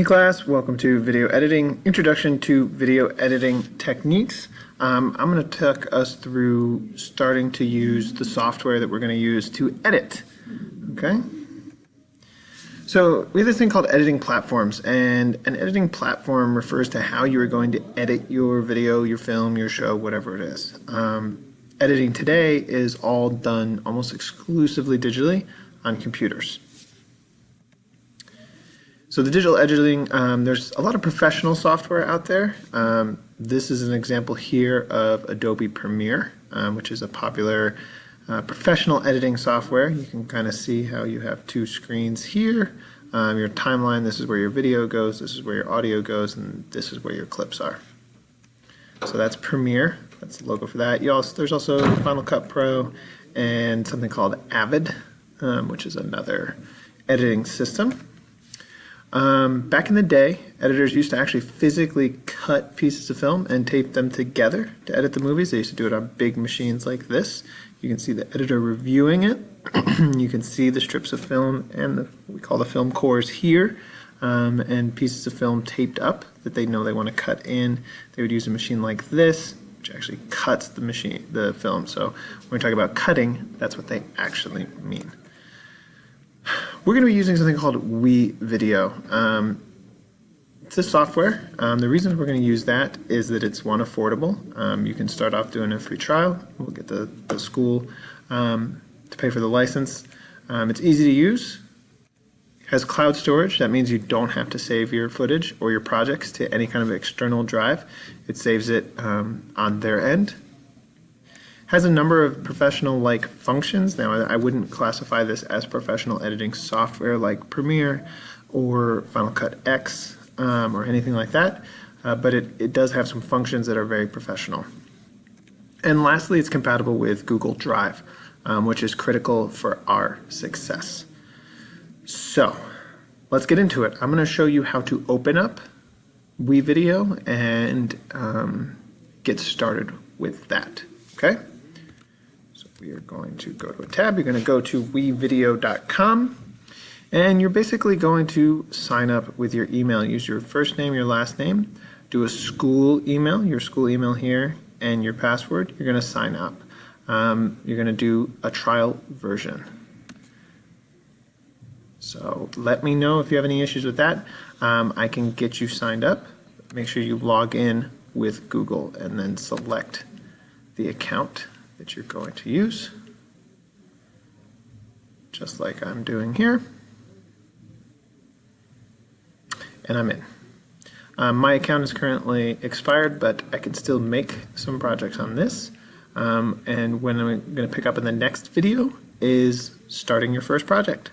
Hey class, welcome to Video Editing, Introduction to Video Editing Techniques. I'm going to talk us through starting to use the software that we're going to use to edit. Okay? So we have this thing called editing platforms, and an editing platform refers to how you are going to edit your video, your film, your show, whatever it is. Editing today is all done almost exclusively digitally on computers. So the digital editing, there's a lot of professional software out there. This is an example here of Adobe Premiere, which is a popular professional editing software. You can kind of see how you have two screens here. Your timeline, this is where your video goes, this is where your audio goes, and this is where your clips are. So that's Premiere. That's the logo for that. There's also Final Cut Pro and something called Avid, which is another editing system. Back in the day, editors used to actually physically cut pieces of film and tape them together to edit the movies. They used to do it on big machines like this. You can see the editor reviewing it. You can see the strips of film and we call the film cores here, and pieces of film taped up that they know they want to cut in. They would use a machine like this, which actually cuts the film. So when we talk about cutting, that's what they actually mean. We're going to be using something called WeVideo. It's a software. The reason we're going to use that is that it's affordable. You can start off doing a free trial. We'll get the school to pay for the license. It's easy to use. It has cloud storage. That means you don't have to save your footage or your projects to any kind of external drive. It saves it on their end. Has a number of professional-like functions. Now, I wouldn't classify this as professional editing software like Premiere or Final Cut X or anything like that, but it does have some functions that are very professional. And lastly, it's compatible with Google Drive, which is critical for our success. So, let's get into it. I'm going to show you how to open up WeVideo and get started with that. Okay? We are going to go to a tab. You're going to go to wevideo.com, and you're basically going to sign up with your email. Use your first name, your last name, do a school email, your school email here, and your password. You're going to sign up. You're going to do a trial version. So let me know if you have any issues with that. I can get you signed up. Make sure you log in with Google and then select the account that you're going to use, just like I'm doing here, and I'm in. My account is currently expired, but I can still make some projects on this, and when I'm going to pick up in the next video is starting your first project.